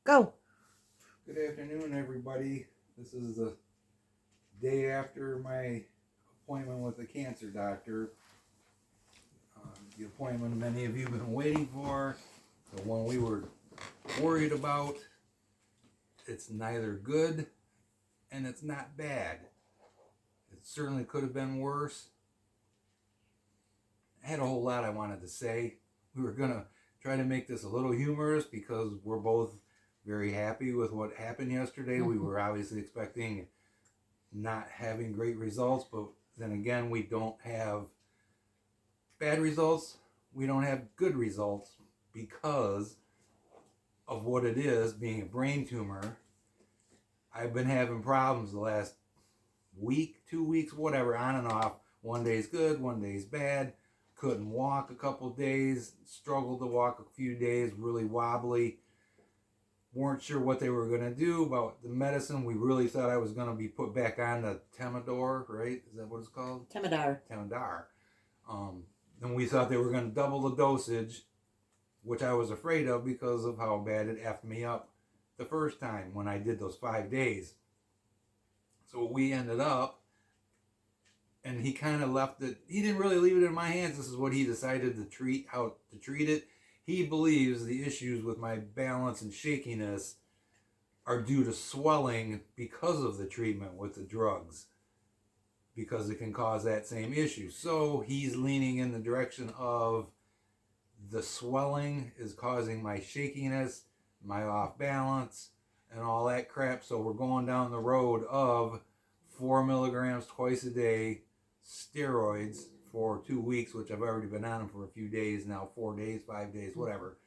Go. Good afternoon, everybody. This is the day after my appointment with the cancer doctor. The appointment many of you have been waiting for, the one we were worried about. It's neither good and it's not bad. It certainly could have been worse. I had a whole lot I wanted to say. We were going to try to make this a little humorous because we're both very happy with what happened yesterday. We were obviously expecting not having great results, but then again, we don't have bad results. We don't have good results because of what it is, being a brain tumor. I've been having problems the last week, 2 weeks, whatever, on and off. One day's good, one day's bad. Couldn't walk a couple days, struggled to walk a few days, really wobbly. Weren't sure what they were going to do about the medicine. We really thought I was going to be put back on the Temodar, right? Is that what it's called? Temodar. And we thought they were going to double the dosage, which I was afraid of because of how bad it effed me up the first time when I did those 5 days. So we ended up, and he kind of left it. He didn't really leave it in my hands. This is what he decided to treat, how to treat it. He believes the issues with my balance and shakiness are due to swelling because of the treatment with the drugs, because it can cause that same issue. So he's leaning in the direction of the swelling is causing my shakiness, my off balance, and all that crap. So we're going down the road of 4 milligrams twice a day, steroids for 2 weeks, which I've already been on them for a few days now, 4 days, 5 days, whatever.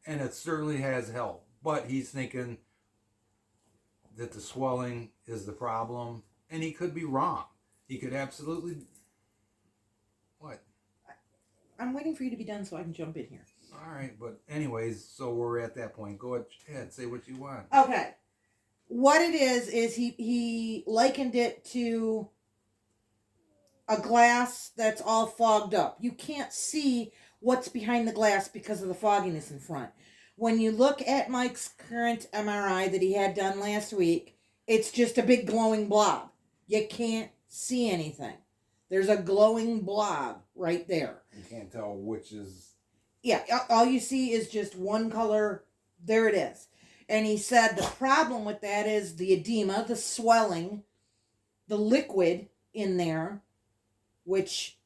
And it certainly has helped. But he's thinking that the swelling is the problem. And he could be wrong. He could absolutely... What? I'm waiting for you to be done so I can jump in here. All right, but anyways, so we're at that point. Go ahead, say what you want. Okay. What it is he likened it to a glass that's all fogged up. You can't see what's behind the glass because of the fogginess in front. When you look at Mike's current MRI that he had done last week, it's just a big glowing blob. You can't see anything. There's a glowing blob right there. You can't tell which is... Yeah, all you see is just one color. There it is. And he said the problem with that is the edema, the swelling, the liquid in there, which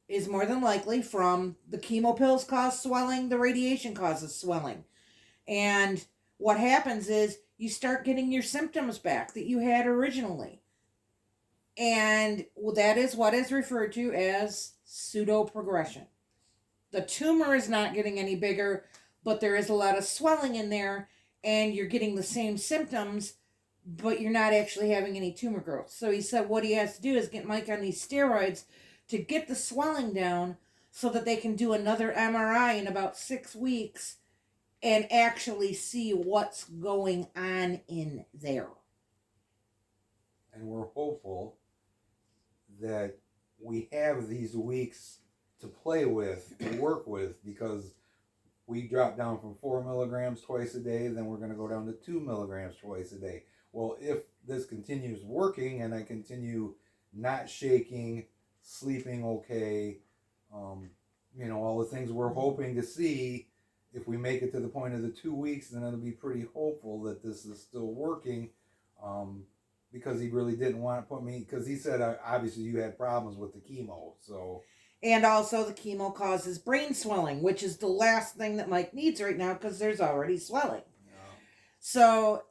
is more than likely from the chemo pills cause swelling, the radiation causes swelling. And what happens is you start getting your symptoms back that you had originally. And that is what is referred to as pseudoprogression. The tumor is not getting any bigger, but there is a lot of swelling in there, and you're getting the same symptoms, but you're not actually having any tumor growth. So he said what he has to do is get Mike on these steroids to get the swelling down so that they can do another MRI in about 6 weeks and actually see what's going on in there. And we're hopeful that we have these weeks to play with, to work with, because we dropped down from 4 milligrams twice a day, then we're going to go down to 2 milligrams twice a day. Well, if this continues working and I continue not shaking, sleeping okay, all the things we're hoping to see, if we make it to the point of the 2 weeks, then it'll be pretty hopeful that this is still working, because he really didn't want to put me, because he said, obviously you had problems with the chemo, so... And also the chemo causes brain swelling, which is the last thing that Mike needs right now because there's already swelling. Yeah. So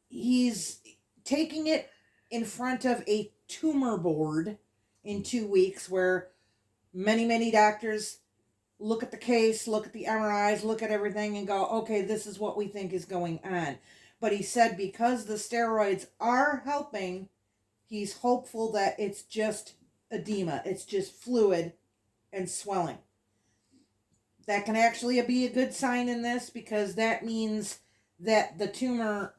he's taking it in front of a tumor board in 2 weeks where many, many doctors look at the case, look at the MRIs, look at everything and go, okay, this is what we think is going on. But he said because the steroids are helping, he's hopeful that it's just edema. It's just fluid and swelling. That can actually be a good sign in this because that means that the tumor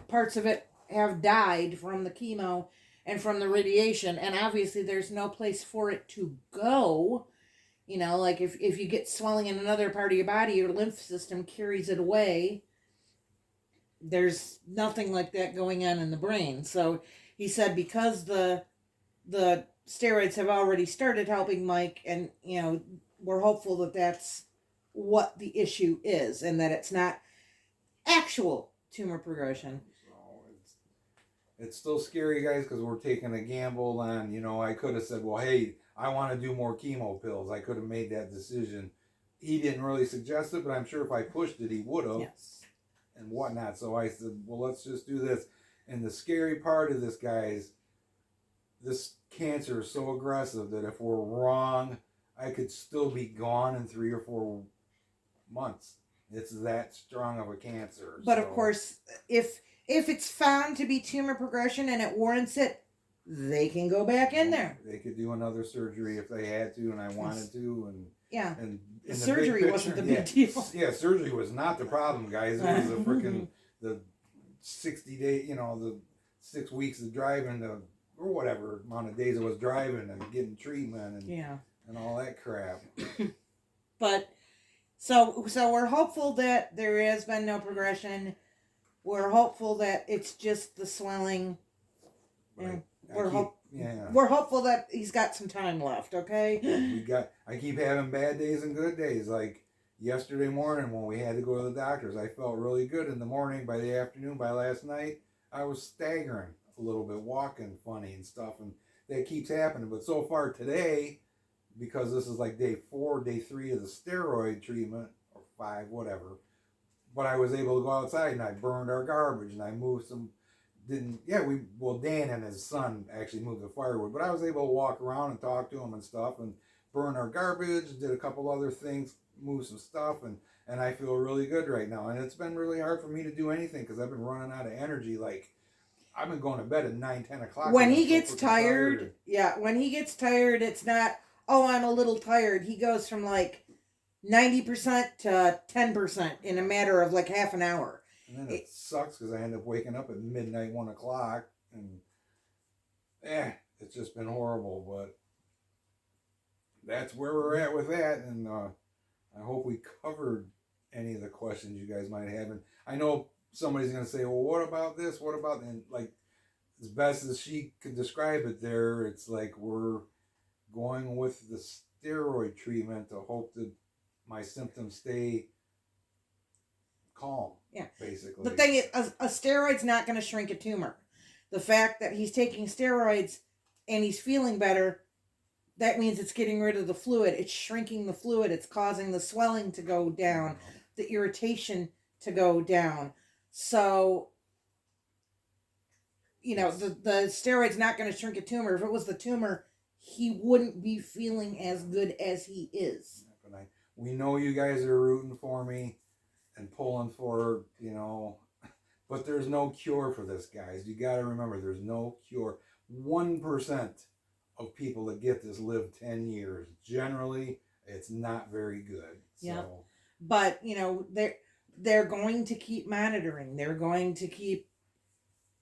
parts of it have died from the chemo and from the radiation, and obviously there's no place for it to go. You know, like if you get swelling in another part of your body, your lymph system carries it away. there's nothing like that going on in the brain. So he said because the steroids have already started helping Mike, and we're hopeful that that's what the issue is, and that it's not actual tumor progression. So it's still scary, guys, because we're taking a gamble on, I could have said, well, hey, I want to do more chemo pills. I could have made that decision. He didn't really suggest it, but I'm sure if I pushed it, he would have. Yes. And whatnot. So I said, well, let's just do this. And the scary part of this, guys, this cancer is so aggressive that if we're wrong, I could still be gone in 3 or 4 months. It's that strong of a cancer. But of course, if it's found to be tumor progression and it warrants it, they can go back in there. They could do another surgery if they had to, and I wanted to, and yeah. And the surgery wasn't the big deal. Yeah, surgery was not the problem, guys. It was the freaking the 60 day, the 6 weeks of driving, or whatever amount of days it was driving and getting treatment and all that crap. But so we're hopeful that there has been no progression. We're hopeful that it's just the swelling. Right. And we're hopeful that he's got some time left, okay? I keep having bad days and good days. Like yesterday morning when we had to go to the doctors, I felt really good in the morning. By the afternoon, by last night, I was staggering a little bit, walking funny and stuff, and that keeps happening. But so far today, because this is like day 4, day 3 of the steroid treatment, or 5, whatever, but I was able to go outside and I burned our garbage and I moved some. Dan and his son actually moved the firewood, but I was able to walk around and talk to him and stuff and burn our garbage, did a couple other things, move some stuff, and I feel really good right now. And it's been really hard for me to do anything because I've been running out of energy. Like, I've been going to bed at 9, 10 o'clock. When he gets tired, when he gets tired, it's not, oh, I'm a little tired. He goes from like 90% to 10% in a matter of like half an hour. And then it sucks because I end up waking up at midnight, 1 o'clock, and it's just been horrible. But that's where we're at with that, and I hope we covered any of the questions you guys might have. And I know somebody's going to say, well, what about this? What about that? And like, as best as she could describe it there, it's like we're going with the steroid treatment to hope that my symptoms stay calm. Yeah, basically. The thing is, a steroid's not going to shrink a tumor. The fact that he's taking steroids and he's feeling better, that means it's getting rid of the fluid. It's shrinking the fluid. It's causing the swelling to go down, the irritation to go down. So, the steroid's not going to shrink a tumor. If it was the tumor, he wouldn't be feeling as good as he is. We know you guys are rooting for me and pulling for, but there's no cure for this, guys. You got to remember, there's no cure. 1% of people that get this live 10 years. Generally, it's not very good. Yeah. So. But, they're going to keep monitoring. They're going to keep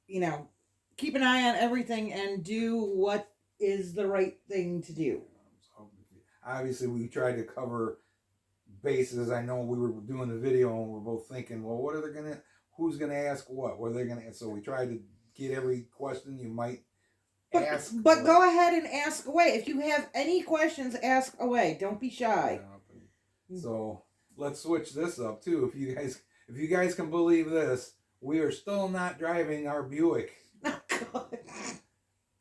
an eye on everything and do what is the right thing to do. Obviously, we tried to cover bases. I know we were doing the video and we're both thinking, well, who's gonna ask what are they gonna, so we tried to get every question you might ask. But go ahead and ask away. If you have any questions, ask away. Don't be shy. So let's switch this up too. If you guys can believe this, we are still not driving our Buick. Oh, God.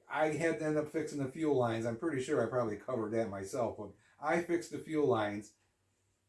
I had to end up fixing the fuel lines. I'm pretty sure I probably covered that myself, but I fixed the fuel lines.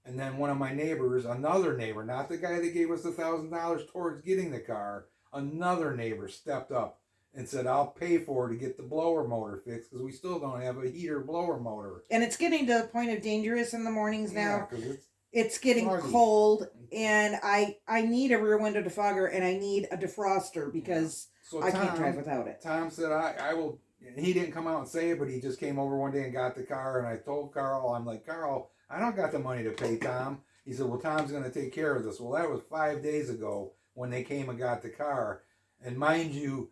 And then one of my neighbors, another neighbor, not the guy that gave us $1,000 towards getting the car, another neighbor stepped up and said, I'll pay for it to get the blower motor fixed because we still don't have a heater blower motor. And it's getting to the point of dangerous in the mornings now. Yeah, it's getting cold, and I need a rear window defogger, and I need a defroster because I can't drive without it. Tom said, I will. He didn't come out and say it, but he just came over one day and got the car, and I told Carl, I'm like, Carl, I don't got the money to pay Tom. He said, well, Tom's going to take care of this. Well, that was 5 days ago when they came and got the car. And mind you,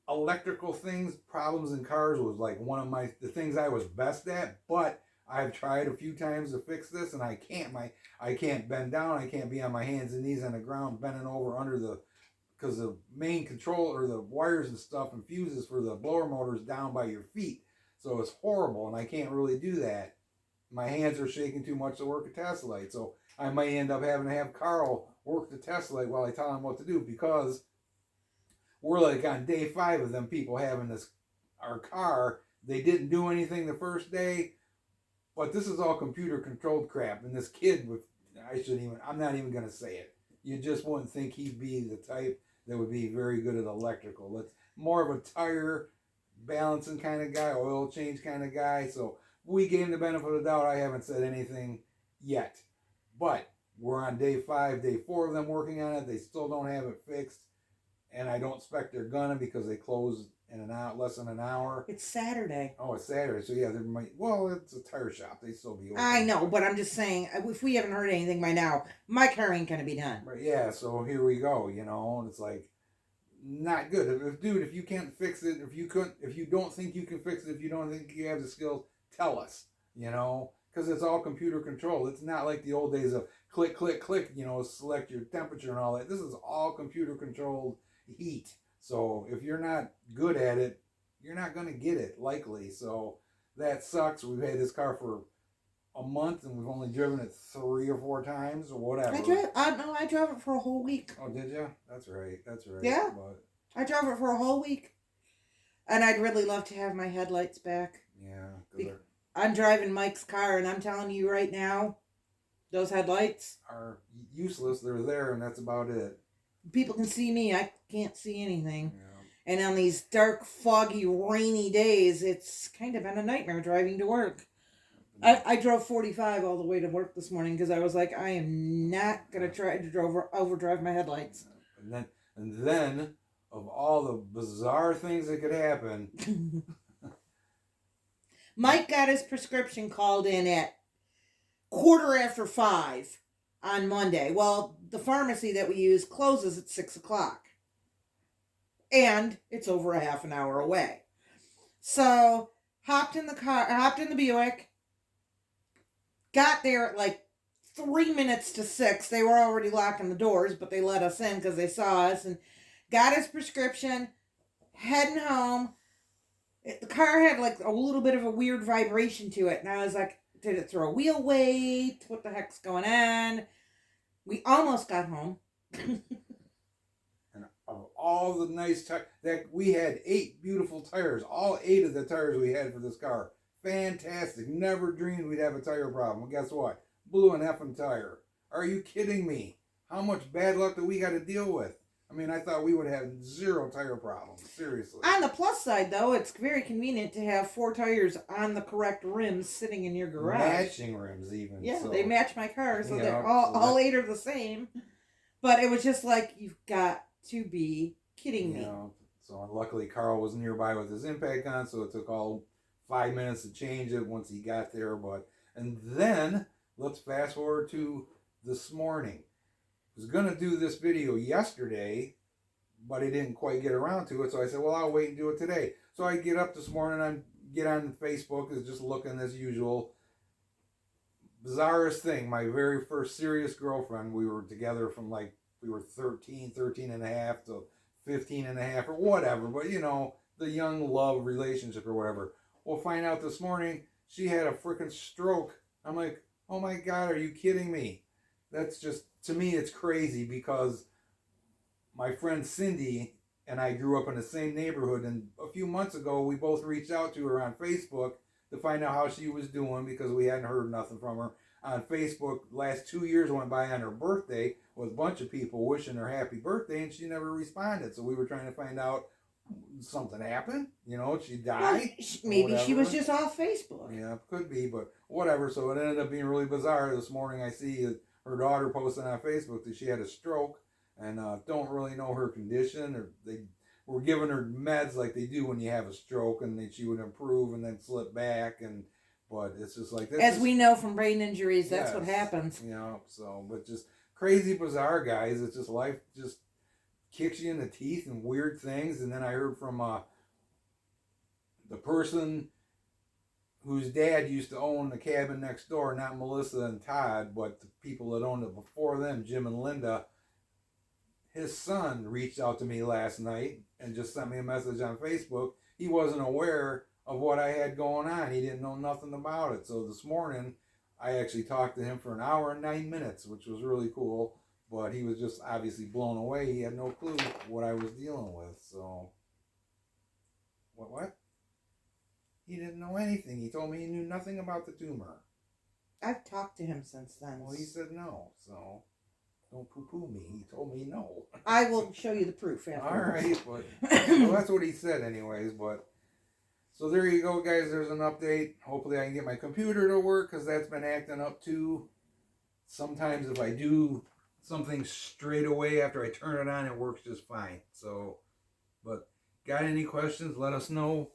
electrical things, problems in cars was like one of the things I was best at. But I've tried a few times to fix this, and I can't. I can't bend down. I can't be on my hands and knees on the ground, bending over under the because the main control or the wires and stuff and fuses for the blower motor is down by your feet. So it's horrible, and I can't really do that. My hands are shaking too much to work a test light. So I might end up having to have Carl work the test light while I tell him what to do, because we're like on day 5 of them people having this, our car. They didn't do anything the first day, but this is all computer controlled crap. And this kid with, I'm not even going to say it. You just wouldn't think he'd be the type that would be very good at electrical. It's more of a tire balancing kind of guy, oil change kind of guy. So we gave him the benefit of the doubt. I haven't said anything yet. But we're on day 5, day 4 of them working on it. They still don't have it fixed. And I don't expect they're gonna, because they close in an hour, less than an hour. It's Saturday. Oh, it's Saturday. So yeah, there might, well, it's a tire shop. They still be open. I know, but I'm just saying, if we haven't heard anything by now, my car ain't gonna be done. But yeah, so here we go, you know, and it's like, not good. Dude, if you can't fix it, if you don't think you can fix it, if you don't think you have the skills, tell us, you know, because it's all computer controlled. It's not like the old days of click, click, click, you know, select your temperature and all that. This is all computer controlled heat. So if you're not good at it, you're not going to get it, likely. So that sucks. We've had this car for a month, and we've only driven it 3 or 4 times or whatever. I drove it for a whole week. Oh, did you? That's right. Yeah. But I drove it for a whole week. And I'd really love to have my headlights back. yeah, I'm driving Mike's car, and I'm telling you right now, those headlights are useless. They're there, and that's about it. People can see me. I can't see anything. Yeah. And on these dark, foggy, rainy days, it's kind of been a nightmare driving to work. I drove 45 all the way to work this morning because I was like, I am not going to try to overdrive my headlights. And then, of all the bizarre things that could happen... Mike got his prescription called in at 5:15 on Monday. Well, the pharmacy that we use closes at 6 o'clock. And it's over a half an hour away. So, hopped in the Buick, got there at like 3 minutes to 6. They were already locking the doors, but they let us in because they saw us, and got his prescription, heading home. The car had like a little bit of a weird vibration to it, and I was like, did it throw wheel weight? What the heck's going on? We almost got home. And of all the nice tires, that we had 8 beautiful tires, all 8 of the tires we had for this car, fantastic. Never dreamed we'd have a tire problem. Well, guess what? Blew an effing tire. Are you kidding me? How much bad luck do we got to deal with? I mean, I thought we would have 0 tire problems. Seriously. On the plus side, though, it's very convenient to have 4 tires on the correct rims sitting in your garage. Matching rims, even. Yeah, so. they match my car, so Yeah, they're so all 8 are the same. But it was just like, you've got to be kidding me. So luckily Carl was nearby with his impact on, so it took all 5 minutes to change it once he got there. And then let's fast forward to this morning. I was going to do this video yesterday, but I didn't quite get around to it. So I said, well, I'll wait and do it today. So I get up this morning, I get on Facebook, is just looking as usual. Bizarrest thing, my very first serious girlfriend, we were together from like, we were 13 and a half to 15 and a half or whatever. But, you know, the young love relationship or whatever. We'll find out this morning she had a freaking stroke. I'm like, oh my God, are you kidding me? That's just, to me, it's crazy, because my friend Cindy and I grew up in the same neighborhood, and a few months ago we both reached out to her on Facebook to find out how she was doing, because we hadn't heard nothing from her on Facebook. Last 2 years went by on her birthday with a bunch of people wishing her happy birthday, and she never responded. So we were trying to find out, something happened, you know, she died. Well, maybe she was just off Facebook. Yeah, could be, but whatever. So it ended up being really bizarre. This morning I see her daughter posted on Facebook that she had a stroke, and don't really know her condition, or they were giving her meds like they do when you have a stroke, and then she would improve and then slip back, but it's just like that. As we know from brain injuries, that's yes, what happens. You know, so, but just crazy bizarre, guys. It's just life just kicks you in the teeth and weird things. And then I heard from the person whose dad used to own the cabin next door, not Melissa and Todd, but the people that owned it before them, Jim and Linda. his son reached out to me last night and just sent me a message on Facebook. He wasn't aware of what I had going on. He didn't know nothing about it. So this morning, I actually talked to him for an hour and 9 minutes, which was really cool. But he was just obviously blown away. He had no clue what I was dealing with. So, what? He didn't know anything. He told me he knew nothing about the tumor. I've talked to him since then. Well, he said no. So, don't poo-poo me. He told me no. I will show you the proof after. All right, but well, that's what he said anyways. But so there you go, guys. There's an update. Hopefully I can get my computer to work because that's been acting up too. Sometimes if I do something straight away after I turn it on, it works just fine. So, but got any questions, let us know.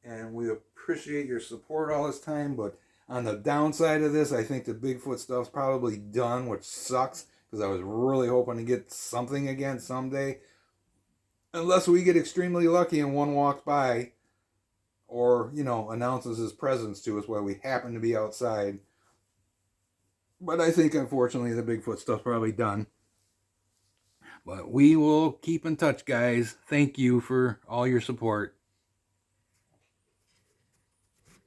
And we appreciate your support all this time. But on the downside of this, I think the Bigfoot stuff's probably done, which sucks because I was really hoping to get something again someday. Unless we get extremely lucky and one walks by or, you know, announces his presence to us while we happen to be outside. But I think, unfortunately, the Bigfoot stuff's probably done. But we will keep in touch, guys. Thank you for all your support.